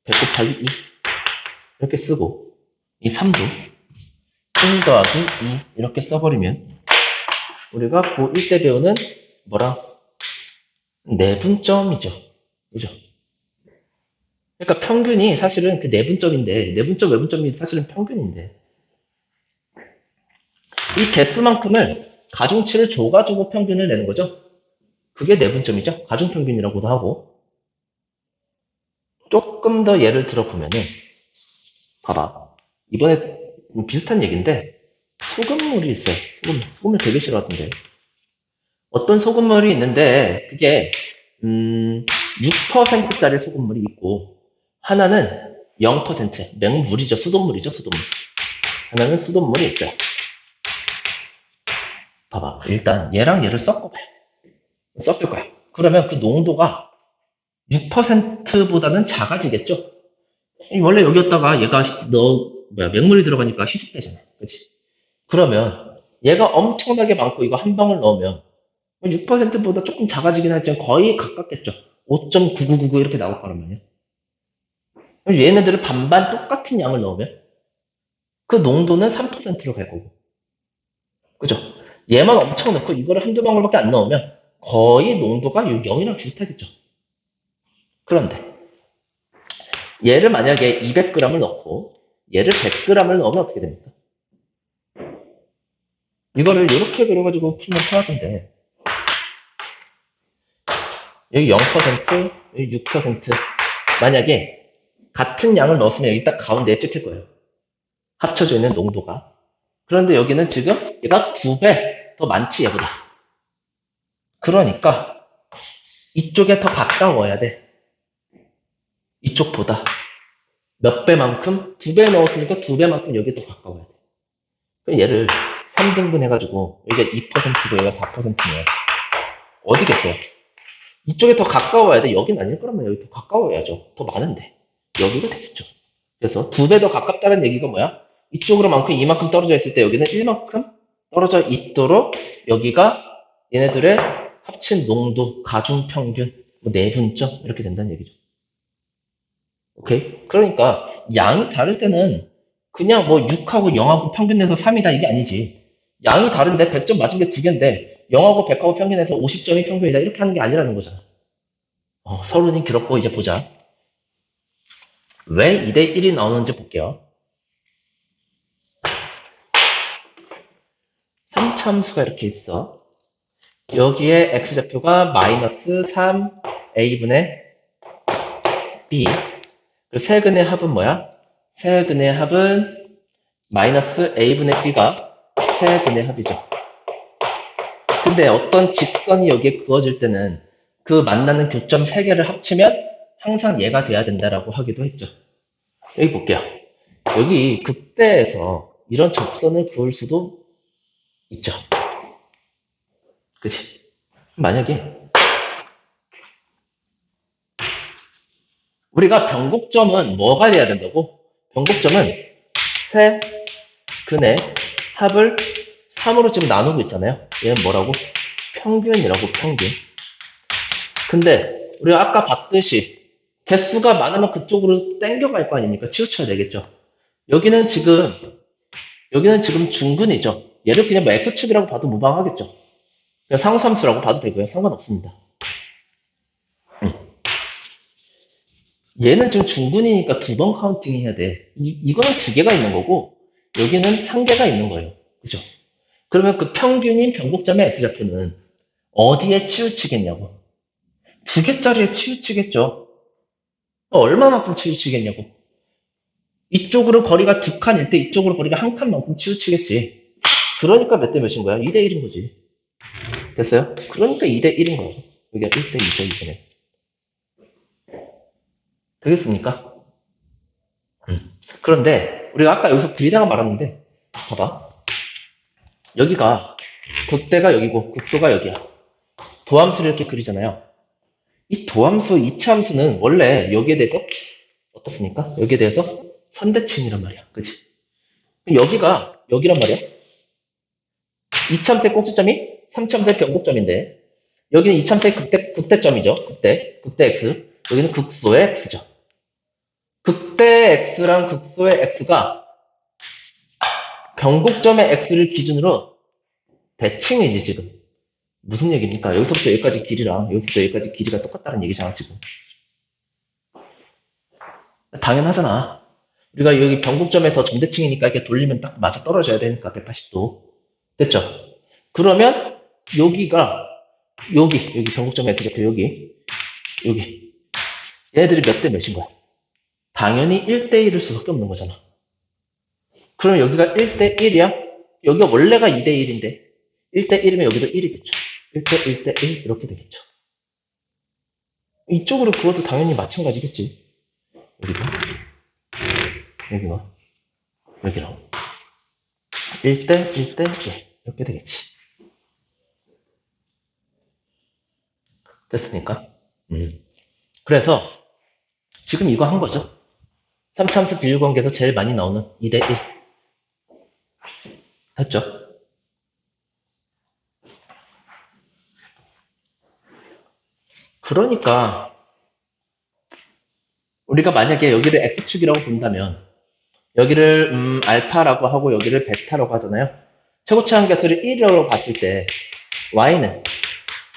Speaker 1: 100 곱하기 2 이렇게 쓰고 이 3도 1 더하기 2 이렇게 써버리면 우리가 고1 때 배우는 뭐라? 내분점이죠. 그죠? 그러니까 평균이 사실은 그 내분점인데 내분점, 외분점이 사실은 평균인데 이 개수만큼을 가중치를 줘가지고 평균을 내는 거죠. 그게 내분점이죠. 가중평균이라고도 하고 조금 더 예를 들어보면은 봐봐. 이번에 비슷한 얘기인데 소금물이 있어요. 소금물 되게 싫어하던데. 어떤 소금물이 있는데 그게 6%짜리 소금물이 있고 하나는 0% 맹물이죠. 수돗물이죠. 수돗물. 하나는 수돗물이 있어요. 봐봐. 일단 얘랑 얘를 섞어봐요. 섞을 거야. 그러면 그 농도가 6%보다는 작아지겠죠? 원래 여기였다가 얘가 맹물이 들어가니까 희석되잖아. 그치? 그러면 얘가 엄청나게 많고 이거 한 방울 넣으면 6%보다 조금 작아지긴 하지만 거의 가깝겠죠. 5.9999 이렇게 나올 거란 말이야. 그럼 얘네들을 반반 똑같은 양을 넣으면 그 농도는 3%로 갈 거고. 그죠? 얘만 엄청 넣고 이거를 한두 방울밖에 안 넣으면 거의 농도가 0이랑 비슷하겠죠. 그런데 얘를 만약에 200g을 넣고 얘를 100g을 넣으면 어떻게 됩니까? 이거를 이렇게 그려가지고 풀면 편하던데 여기 0%, 여기 6% 만약에 같은 양을 넣었으면 여기 딱 가운데에 찍힐 거예요. 합쳐져 있는 농도가. 그런데 여기는 지금 얘가 2배 더 많지 얘보다. 그러니까 이쪽에 더 가까워야 돼. 이쪽보다. 몇 배만큼? 2배 넣었으니까 2배만큼 여기 더 가까워야 돼. 그럼 얘를 3등분 해가지고 여기가 2%고 여기가 4%네요. 어디겠어요? 이쪽에 더 가까워야 돼. 여긴 아닐 거란 말이야. 여기 더 가까워야죠. 더 많은데. 여기가 되겠죠. 그래서 2배 더 가깝다는 얘기가 뭐야? 이쪽으로만큼 이만큼 떨어져 있을 때 여기는 1만큼 떨어져 있도록 여기가 얘네들의 합친 농도, 가중 평균, 뭐 내분점 이렇게 된다는 얘기죠. 오케이? 그러니까 양이 다를 때는 그냥 뭐 6하고 0하고 평균 내서 3이다 이게 아니지. 양이 다른데 100점 맞은 게 2개인데 0하고 100하고 평균해서 50점이 평균이다 이렇게 하는 게 아니라는 거잖아. 서론이 길었고 이제 보자. 왜 2대 1이 나오는지 볼게요. 3참수가 이렇게 있어. 여기에 x좌표가 마이너스 3a분의 b. 그 세근의 합은 뭐야? 세근의 합은 마이너스 a분의 b가 세근의 합이죠. 근데 어떤 직선이 여기에 그어질 때는 그 만나는 교점 3개를 합치면 항상 얘가 돼야 된다라고 하기도 했죠. 여기 볼게요. 여기 극대에서 이런 접선을 그을 수도 있죠. 그치? 만약에 우리가 변곡점은 뭐가 돼야 된다고? 변곡점은 세 근의 합을 3으로 지금 나누고 있잖아요. 얘는 뭐라고? 평균이라고, 평균. 근데 우리가 아까 봤듯이 개수가 많으면 그쪽으로 땡겨갈 거 아닙니까? 치우쳐야 되겠죠. 여기는 지금 중근이죠. 얘를 그냥 뭐 x축이라고 봐도 무방하겠죠. 그냥 상수함수라고 봐도 되고요. 상관없습니다. 얘는 지금 중분이니까 2번 카운팅 해야 돼. 이거는 2개가 있는 거고 여기는 1개가 있는 거예요. 그죠? 그러면 그 평균인 변곡점의 x좌표는 어디에 치우치겠냐고. 2개짜리에 치우치겠죠. 얼마만큼 치우치겠냐고. 이쪽으로 거리가 2칸일 때 이쪽으로 거리가 1칸만큼 치우치겠지. 그러니까 몇 대 몇인 거야? 2대 1인 거지. 됐어요? 그러니까 2대 1인 거야. 여기가 1대 2대 2잖아요. 되겠습니까? 그런데 우리가 아까 여기서 그리다가 말았는데 봐봐. 여기가 극대가 여기고 극소가 여기야. 도함수를 이렇게 그리잖아요. 이 도함수, 이차함수는 원래 여기에 대해서 어떻습니까? 여기에 대해서 선대칭이란 말이야. 그치? 여기가 여기란 말이야. 이참수의 꼭지점이 3참수의 변곡점인데 여기는 이참수의 극대점이죠. 극대 x. 여기는 극소의 x죠. 극대 x랑 극소의 x가 변곡점의 x를 기준으로 대칭이지 지금. 무슨 얘기입니까? 여기서부터 여기까지 길이랑 여기서부터 여기까지 길이가 똑같다는 얘기잖아 지금. 당연하잖아. 우리가 여기 변곡점에서 점대칭이니까 이렇게 돌리면 딱 맞아 떨어져야 되니까 180도. 됐죠? 그러면 여기가 여기 변곡점의 x좌표 여기 얘네들이 몇 대 몇인 거야? 당연히 1대 1일 수밖에 없는 거잖아. 그럼 여기가 1대 1이야? 여기가 원래가 2대 1인데 1대 1이면 여기도 1이겠죠. 1대 1대 1 이렇게 되겠죠. 이쪽으로 그어도 당연히 마찬가지겠지. 여기로 1대 1대 1 이렇게 되겠지. 됐습니까? 그래서 지금 이거 한 거죠. 3참수 비율관계에서 제일 많이 나오는 2대 1 했죠. 그러니까 우리가 만약에 여기를 x축이라고 본다면 여기를 알파라고 하고 여기를 베타라고 하잖아요. 최고차항계수를 1이라고 봤을 때 y는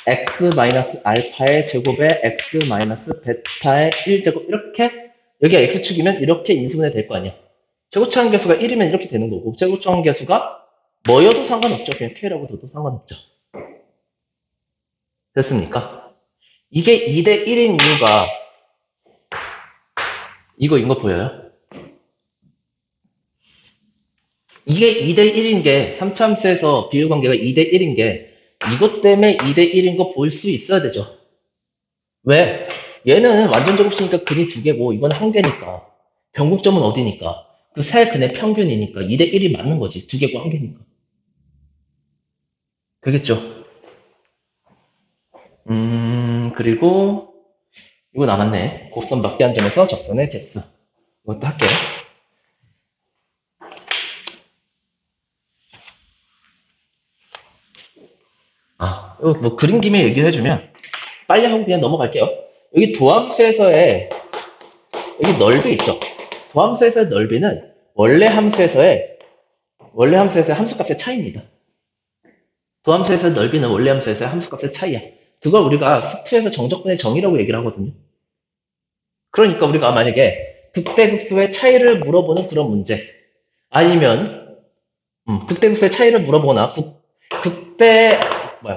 Speaker 1: x-알파의 제곱에 x-베타의 1제곱 이렇게 여기가 x축이면 이렇게 인수분해 될 거 아니야. 최고차항계수가 1이면 이렇게 되는 거고 최고차항계수가 뭐여도 상관없죠. 그냥 k라고 둬도 상관없죠. 됐습니까? 이게 2대 1인 이유가 이거 보여요? 이게 2대 1인 게 3참수에서 비율관계가 2대 1인 게 이것 때문에 2대 1인 거 볼 수 있어야 되죠. 왜? 얘는 완전 제곱식이니까 근이 2개고 이건 1개니까 변곡점은 어디니까 그 세 근의 평균이니까 2대 1이 맞는 거지. 두 개고 한 개니까. 되겠죠? 그리고 이거 남았네. 곡선 밖에 한 점에서 접선의 개수. 이것도 할게요. 이거 뭐 그림 김에 얘기를 해주면 빨리 하고 그냥 넘어갈게요. 여기 도함수에서의 여기 넓이 있죠. 도함수에서의 넓이는 원래 함수에서의 함수값의 차이입니다. 도함수에서의 넓이는 원래 함수에서의 함수값의 차이야. 그걸 우리가 수투에서 정적분의 정의라고 얘기를 하거든요. 그러니까 우리가 만약에 극대극소의 차이를 물어보는 그런 문제, 아니면 극대극소의 차이를 물어보거나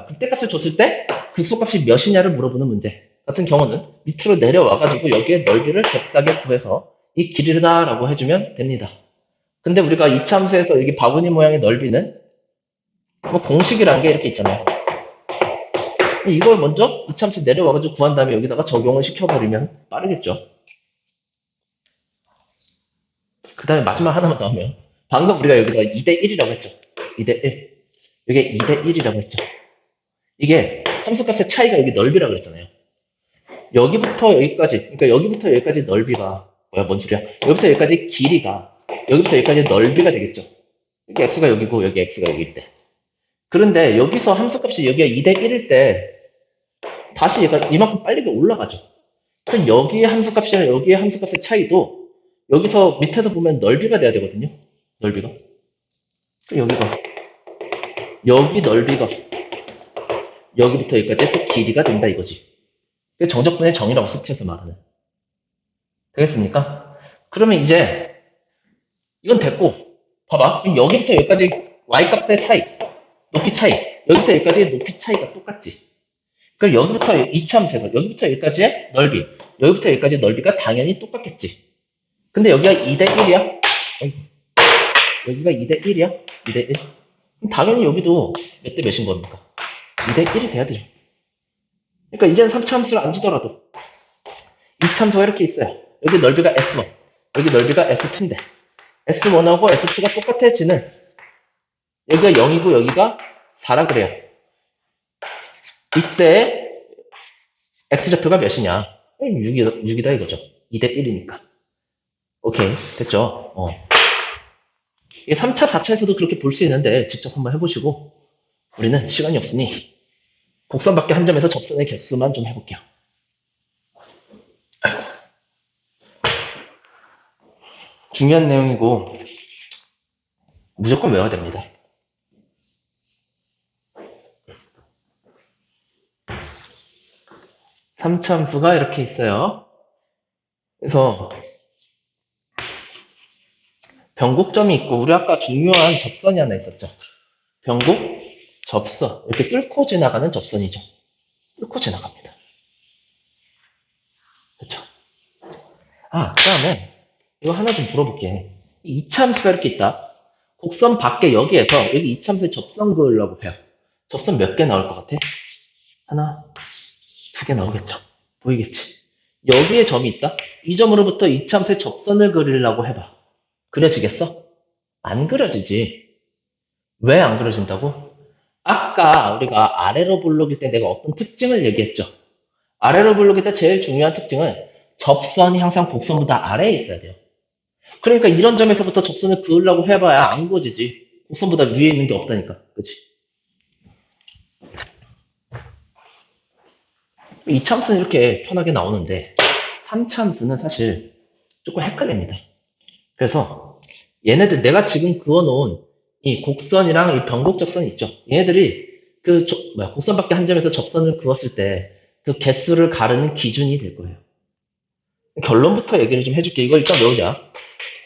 Speaker 1: 극대값을 줬을 때 극소값이 몇이냐를 물어보는 문제 같은 경우는 밑으로 내려와가지고 여기에 넓이를 잽싸게 구해서 이 길이다라고 해주면 됩니다. 근데 우리가 이차함수에서 여기 바구니 모양의 넓이는 뭐 공식이라는 게 이렇게 있잖아요. 이걸 먼저 이차함수 내려와가지고 구한 다음에 여기다가 적용을 시켜버리면 빠르겠죠. 그 다음에 마지막 하나만 더 하면 방금 우리가 여기다가 2대 1이라고 했죠. 2대 1. 이게 2대 1이라고 했죠. 이게 함수값의 차이가 여기 넓이라고 그랬잖아요. 여기부터 여기까지, 그러니까 여기부터 여기까지 넓이가 뭔 소리야? 여기부터 여기까지 길이가 여기부터 여기까지 넓이가 되겠죠. 이게 x가 여기고 여기 x가 여기일 때. 그런데 여기서 함수값이 여기가 2대 1일 때 다시 얘가 이만큼 빨리 올라가죠. 그럼 여기의 함수값이랑 여기의 함수값의 차이도 여기서 밑에서 보면 넓이가 돼야 되거든요. 넓이가. 여기가 여기 넓이가 여기부터 여기까지 또 길이가 된다 이거지. 그게 정적분의 정의라고 수트에서 말하는. 되겠습니까? 그러면 이제 이건 됐고, 봐봐. 그럼 여기부터 여기까지 y값의 차이, 높이 차이, 여기부터 여기까지의 높이 차이가 똑같지. 그럼 여기부터 이차함수에서 여기부터 여기까지의 넓이, 여기부터 여기까지의 넓이가 당연히 똑같겠지. 근데 여기가 2대 1이야? 여기가 2대 1이야? 2대 1? 그럼 당연히 여기도 몇 대 몇인 겁니까? 2대 1이 돼야 되죠. 그러니까 이제는 3차함수를 안 주더라도 2차함수가 이렇게 있어요. 여기 넓이가 S1, 여기 넓이가 S2인데 S1하고 S2가 똑같아지는 여기가 0이고 여기가 4라 그래요. 이때 X좌표가 몇이냐? 6이다 이거죠. 2대 1이니까. 오케이, 됐죠? 이게 3차, 4차에서도 그렇게 볼 수 있는데 직접 한번 해보시고 우리는 시간이 없으니 곡선 밖에 한 점에서 접선의 개수만 좀 해볼게요. 중요한 내용이고 무조건 외워야 됩니다. 삼차함수가 이렇게 있어요. 그래서 변곡점이 있고 우리 아까 중요한 접선이 하나 있었죠. 변곡, 접선 이렇게 뚫고 지나가는 접선이죠. 뚫고 지나갑니다. 그렇죠? 그 다음에 이거 하나 좀 물어볼게. 이차함수가 이렇게 있다. 곡선 밖에 여기에서 여기 이차함수에 접선 그으려고 해요. 접선 몇 개 나올 것 같아? 하나, 2개 나오겠죠. 보이겠지? 여기에 점이 있다. 이 점으로부터 이차함수에 접선을 그리려고 해봐. 그려지겠어? 안 그려지지. 왜 안 그려진다고? 아까 우리가 아래로 볼록일 때 내가 어떤 특징을 얘기했죠. 아래로 볼록일 때 제일 중요한 특징은 접선이 항상 곡선보다 아래에 있어야 돼요. 그러니까 이런 점에서부터 접선을 그으려고 해봐야 안 그어지지. 곡선보다 위에 있는 게 없다니까. 그치? 이 참수는 이렇게 편하게 나오는데 3차함수는 사실 조금 헷갈립니다. 그래서 얘네들 내가 지금 그어놓은 이 곡선이랑 이 변곡접선이 있죠. 얘네들이 곡선 밖에 한 점에서 접선을 그었을 때 그 개수를 가르는 기준이 될 거예요. 결론부터 얘기를 좀 해줄게. 이거 일단 외우자.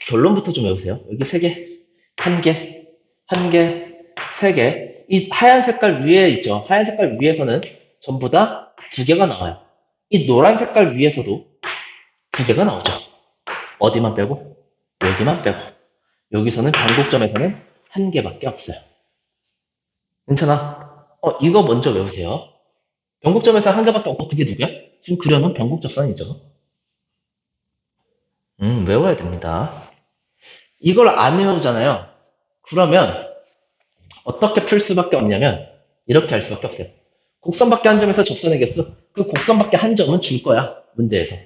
Speaker 1: 결론부터 좀 외우세요. 여기 3개, 1개, 1개, 3개. 이 하얀 색깔 위에 있죠. 하얀 색깔 위에서는 전부 다 2개가 나와요. 이 노란 색깔 위에서도 2개가 나오죠. 어디만 빼고? 여기만 빼고. 여기서는 변곡점에서는 1개밖에 없어요. 괜찮아? 이거 먼저 외우세요. 변곡점에서 1개밖에 없고 그게 누구야? 지금 그려놓은 변곡접선이죠. 외워야 됩니다. 이걸 안 외우잖아요. 그러면 어떻게 풀 수밖에 없냐면 이렇게 할 수밖에 없어요. 곡선 밖에 한 점에서 접선의 개수, 그 곡선 밖에 한 점은 줄 거야, 문제에서.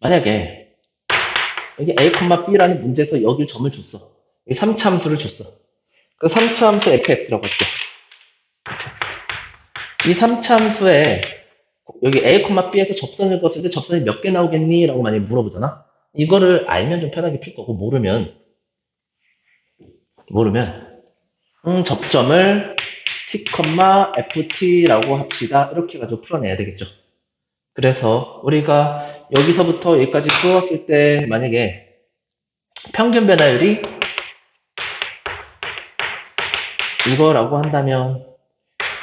Speaker 1: 만약에 여기 A, B라는 문제에서 여기 점을 줬어. 여기 3차 함수를 줬어. 그 3차 함수 fx라고 할게. 이 3차 함수에 여기 A, B에서 접선을 그었을 때 접선이 몇 개 나오겠니? 라고 많이 물어보잖아. 이거를 알면 좀 편하게 풀 거고 모르면 접점을 t, ft라고 합시다. 이렇게 가지고 풀어내야 되겠죠. 그래서 우리가 여기서부터 여기까지 그었을 때 만약에 평균 변화율이 이거라고 한다면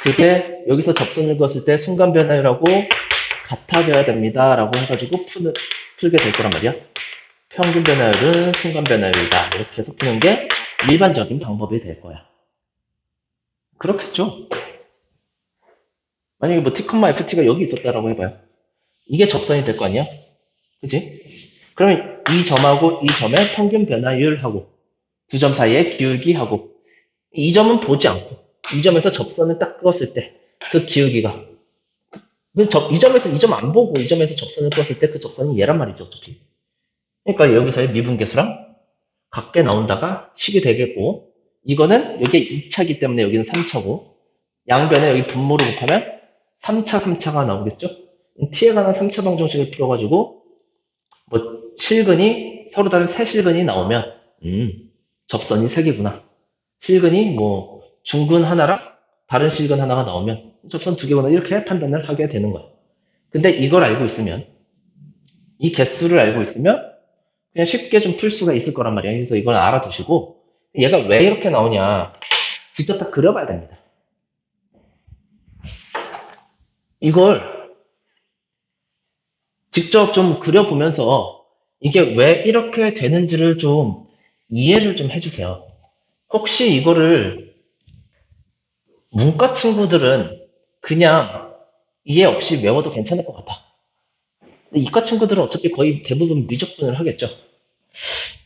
Speaker 1: 그게 여기서 접선을 그었을 때 순간 변화율하고 같아져야 됩니다. 라고 해가지고 풀게 될 거란 말이야. 평균 변화율은 순간 변화율이다. 이렇게 해서 푸는 게 일반적인 방법이 될 거야. 그렇겠죠. 만약에 뭐 t, ft가 여기 있었다라고 해봐요. 이게 접선이 될 거 아니야? 그지? 그러면 이 점하고 이 점의 평균 변화율하고 두 점 사이의 기울기하고 이 점은 보지 않고 이 점에서 접선을 딱 그었을 때 그 기울기가 이 점에서 이 점 안 보고 이 점에서 접선을 그었을 때 그 접선이 얘란 말이죠, 어차피. 그러니까 여기서의 미분계수랑 같게 나온다가 식이 되겠고 이거는 여기에 2차이기 때문에 여기는 3차고 양변에 여기 분모를 곱하면 3차, 3차가 나오겠죠? t에 관한 3차 방정식을 풀어가지고 뭐 실근이 서로 다른 세 실근이 나오면 접선이 3개구나. 실근이 뭐 중근 하나랑 다른 실근 하나가 나오면 접선 2개구나 이렇게 판단을 하게 되는 거야. 근데 이걸 알고 있으면 이 개수를 알고 있으면 그냥 쉽게 좀 풀 수가 있을 거란 말이야. 그래서 이걸 알아두시고 얘가 왜 이렇게 나오냐 직접 다 그려봐야 됩니다. 이걸 직접 좀 그려보면서 이게 왜 이렇게 되는지를 좀 이해를 좀 해주세요. 혹시 이거를 문과 친구들은 그냥 이해 없이 외워도 괜찮을 것 같아. 근데 이과 친구들은 어차피 거의 대부분 미적분을 하겠죠.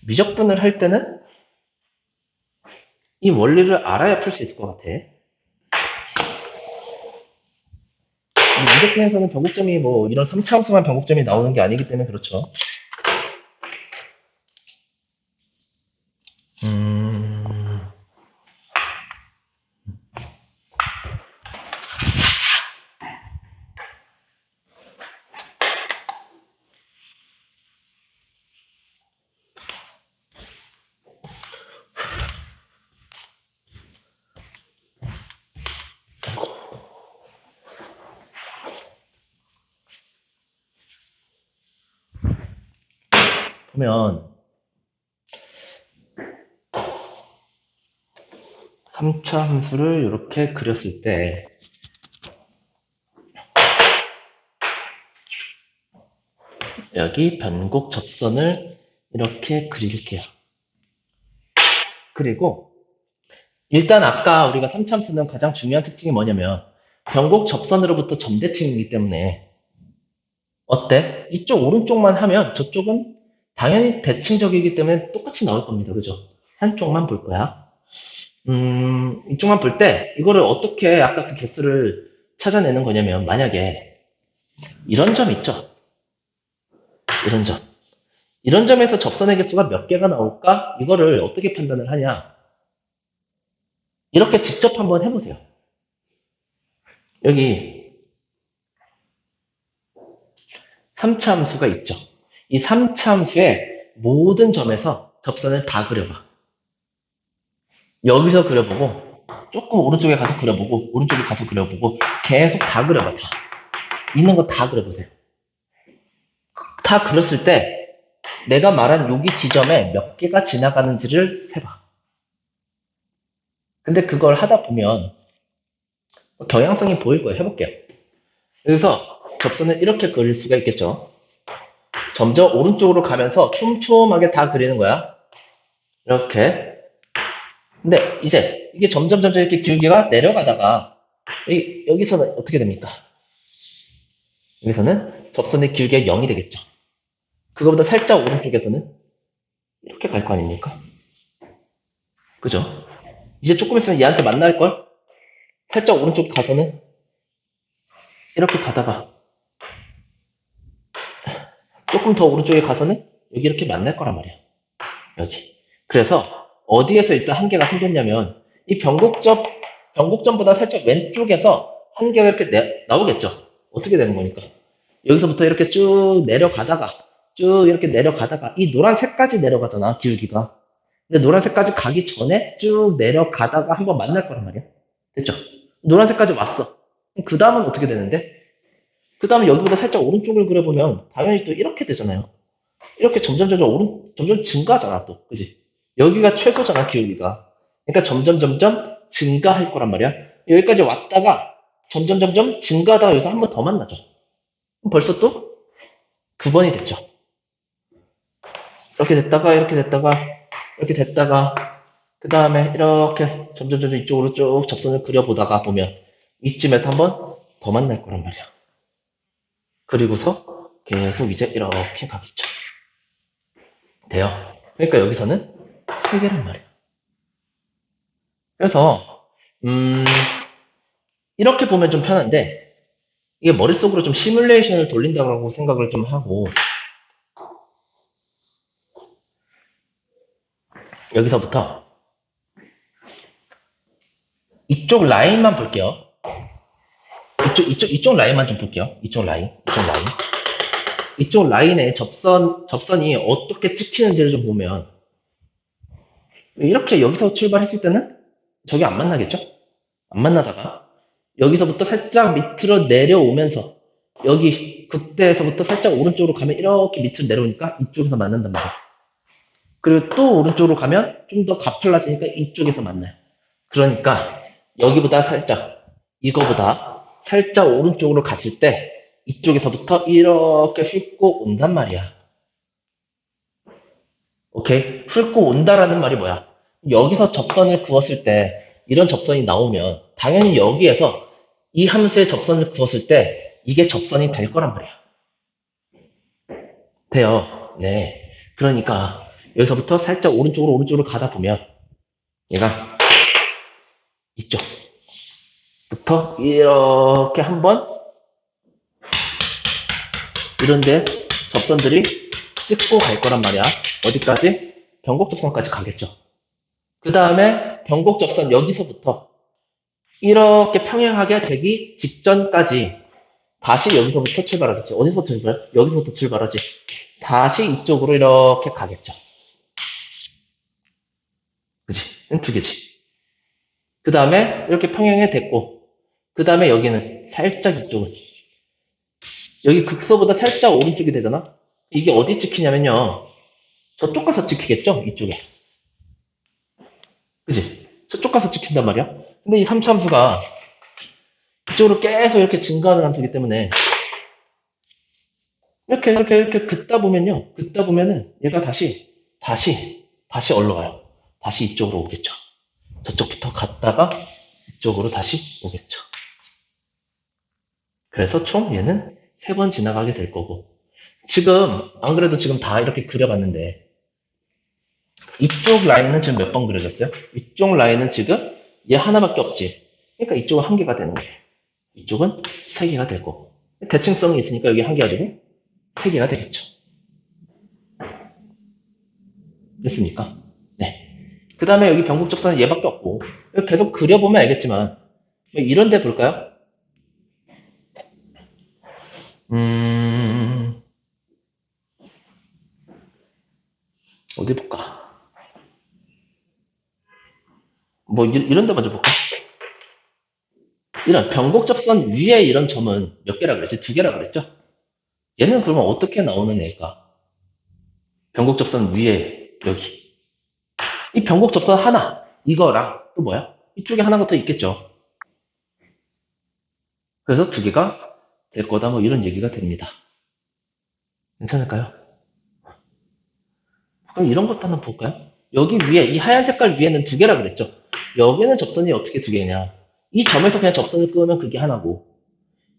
Speaker 1: 미적분을 할 때는 이 원리를 알아야 풀 수 있을 것 같아. 미적분에서는 변곡점이 뭐 이런 3차 함수만 변곡점이 나오는 게 아니기 때문에 그렇죠. 보면 3차 함수를 이렇게 그렸을 때 여기 변곡 접선을 이렇게 그릴게요. 그리고 일단 아까 우리가 3차 함수는 가장 중요한 특징이 뭐냐면 변곡 접선으로부터 점대칭이기 때문에 어때? 이쪽 오른쪽만 하면 저쪽은 당연히 대칭적이기 때문에 똑같이 나올 겁니다. 그죠? 한쪽만 볼 거야. 이쪽만 볼 때 이거를 어떻게 아까 그 개수를 찾아내는 거냐면 만약에 이런 점 있죠? 이런 점. 이런 점에서 접선의 개수가 몇 개가 나올까? 이거를 어떻게 판단을 하냐? 이렇게 직접 한번 해보세요. 여기 3차 함수가 있죠. 이 3차 함수의 모든 점에서 접선을 다 그려봐. 여기서 그려보고 조금 오른쪽에 가서 그려보고 오른쪽에 가서 그려보고 계속 다 그려봐. 다. 있는 거 다 그려보세요. 다 그렸을 때 내가 말한 여기 지점에 몇 개가 지나가는지를 세봐. 근데 그걸 하다 보면 경향성이 보일 거예요. 해볼게요. 여기서 접선을 이렇게 그릴 수가 있겠죠. 점점 오른쪽으로 가면서 촘촘하게 다 그리는 거야. 이렇게. 근데 이제 이게 점점 이렇게 기울기가 내려가다가 여기서는 어떻게 됩니까? 여기서는 접선의 기울기가 0이 되겠죠. 그거보다 살짝 오른쪽에서는 이렇게 갈 거 아닙니까? 그죠? 이제 조금 있으면 얘한테 만날걸? 살짝 오른쪽 가서는 이렇게 가다가 조금 더 오른쪽에 가서는 여기 이렇게 만날 거란 말이야. 여기. 그래서 어디에서 일단 한계가 생겼냐면 이 변곡점보다 살짝 왼쪽에서 한계가 이렇게 나오겠죠. 어떻게 되는 거니까. 여기서부터 이렇게 쭉 내려가다가 쭉 이렇게 내려가다가 이 노란색까지 내려가잖아, 기울기가. 근데 노란색까지 가기 전에 쭉 내려가다가 한번 만날 거란 말이야. 됐죠? 노란색까지 왔어. 그 다음은 어떻게 되는데? 그 다음에 여기보다 살짝 오른쪽을 그려보면 당연히 또 이렇게 되잖아요. 이렇게 점점 증가하잖아, 또. 그지? 여기가 최소잖아, 기울기가. 그러니까 점점 증가할 거란 말이야. 여기까지 왔다가 점점 증가하다가 여기서 한 번 더 만나죠. 그럼 벌써 또 9번이 됐죠. 이렇게 됐다가, 그 다음에 이렇게 점점 이쪽으로 쭉 접선을 그려보다가 보면 이쯤에서 한 번 더 만날 거란 말이야. 그리고서 계속 이제 이렇게 가겠죠. 돼요. 그러니까 여기서는 3개란 말이야. 그래서 이렇게 보면 좀 편한데 이게 머릿속으로 좀 시뮬레이션을 돌린다고 생각을 좀 하고 여기서부터 이쪽 라인만 볼게요. 이쪽 라인만 좀 볼게요. 이쪽 라인. 이쪽 라인에 접선이 어떻게 찍히는지를 좀 보면 이렇게 여기서 출발했을 때는 저기 안 만나겠죠? 안 만나다가 여기서부터 살짝 밑으로 내려오면서 여기 극대에서부터 살짝 오른쪽으로 가면 이렇게 밑으로 내려오니까 이쪽에서 만난단 말이에요. 그리고 또 오른쪽으로 가면 좀 더 가팔라지니까 이쪽에서 만나요. 그러니까 여기보다 살짝 이거보다 살짝 오른쪽으로 갔을 때 이쪽에서부터 이렇게 훑고 온단 말이야. 오케이? 훑고 온다라는 말이 뭐야? 여기서 접선을 그었을 때 이런 접선이 나오면 당연히 여기에서 이 함수의 접선을 그었을 때 이게 접선이 될 거란 말이야. 돼요. 네. 그러니까 여기서부터 살짝 오른쪽으로 가다 보면 얘가 이쪽부터 이렇게 한번 이런데 접선들이 찍고 갈 거란 말이야. 어디까지? 변곡접선까지 가겠죠. 그 다음에 변곡접선 여기서부터 이렇게 평행하게 되기 직전까지 다시 여기서부터 출발하겠지. 어디서부터 출발? 여기서부터 출발하지. 다시 이쪽으로 이렇게 가겠죠. 그치? 두 개지. 그 다음에 이렇게 평행이 됐고, 그 다음에 여기는 살짝 이쪽은. 여기 극서보다 살짝 오른쪽이 되잖아? 이게 어디 찍히냐면요. 저쪽 가서 찍히겠죠? 이쪽에. 그치? 저쪽 가서 찍힌단 말이야. 근데 이 3차함수가 이쪽으로 계속 이렇게 증가하는 함수이기 때문에 이렇게 긋다 보면은 얘가 다시 어디로 가요? 다시 이쪽으로 오겠죠. 저쪽부터 갔다가 이쪽으로 다시 오겠죠. 그래서 총 얘는 3번 지나가게 될 거고 지금 안 그래도 지금 다 이렇게 그려봤는데 이쪽 라인은 지금 몇 번 그려졌어요? 이쪽 라인은 지금 얘 하나밖에 없지. 그러니까 이쪽은 1개가 되는 거예요. 이쪽은 3개가 될 거고 대칭성이 있으니까 여기 1개가 되고 3개가 되겠죠. 됐습니까? 네. 그 다음에 여기 변곡접선은 얘밖에 없고 계속 그려보면 알겠지만 이런 데 볼까요? 어디 볼까? 뭐 이런 데 먼저 볼까? 이런 변곡접선 위에 이런 점은 몇 개라 그랬지? 2개라 그랬죠? 얘는 그러면 어떻게 나오는 애일까? 변곡접선 위에 여기 이 변곡접선 하나 이거랑 또 뭐야? 이쪽에 하나가 더 있겠죠. 그래서 2개가 될 거다 뭐 이런 얘기가 됩니다. 괜찮을까요? 그럼 이런 것도 한번 볼까요? 여기 위에 이 하얀 색깔 위에는 2개라 그랬죠. 여기는 접선이 어떻게 2개냐? 이 점에서 그냥 접선을 끄면 그게 하나고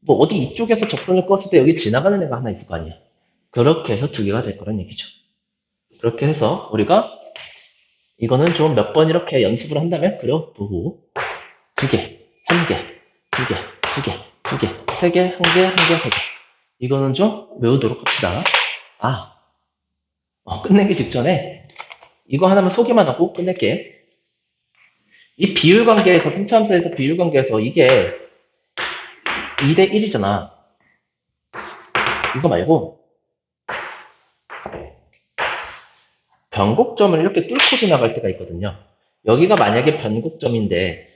Speaker 1: 뭐 어디 이쪽에서 접선을 껐을 때 여기 지나가는 애가 하나 있을 거 아니야. 그렇게 해서 2개가 될 거란 얘기죠. 그렇게 해서 우리가 이거는 좀 몇 번 이렇게 연습을 한다면 그려보고 2개, 1개, 2개, 2개, 2개, 3개, 1개, 1개, 3개. 이거는 좀 외우도록 합시다. 끝내기 직전에 이거 하나만 소개만 하고 끝낼게. 이 비율 관계에서 3차 함수에서 비율 관계에서 이게 2대 1이잖아. 이거 말고 변곡점을 이렇게 뚫고 지나갈 때가 있거든요. 여기가 만약에 변곡점인데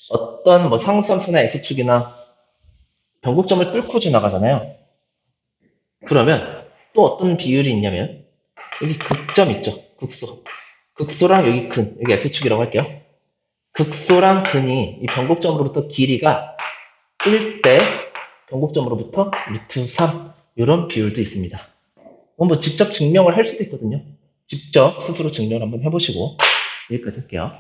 Speaker 1: 어떤 뭐 상수함수나 x축이나 변곡점을 뚫고 지나가잖아요. 그러면 또 어떤 비율이 있냐면 여기 극점 있죠. 극소. 극소랑 여기 근, 여기 x축이라고 할게요. 극소랑 근이 이 변곡점으로부터 길이가 1대 변곡점으로부터 루트 3 이런 비율도 있습니다. 뭐 직접 증명을 할 수도 있거든요. 직접 스스로 증명을 한번 해보시고 여기까지 할게요.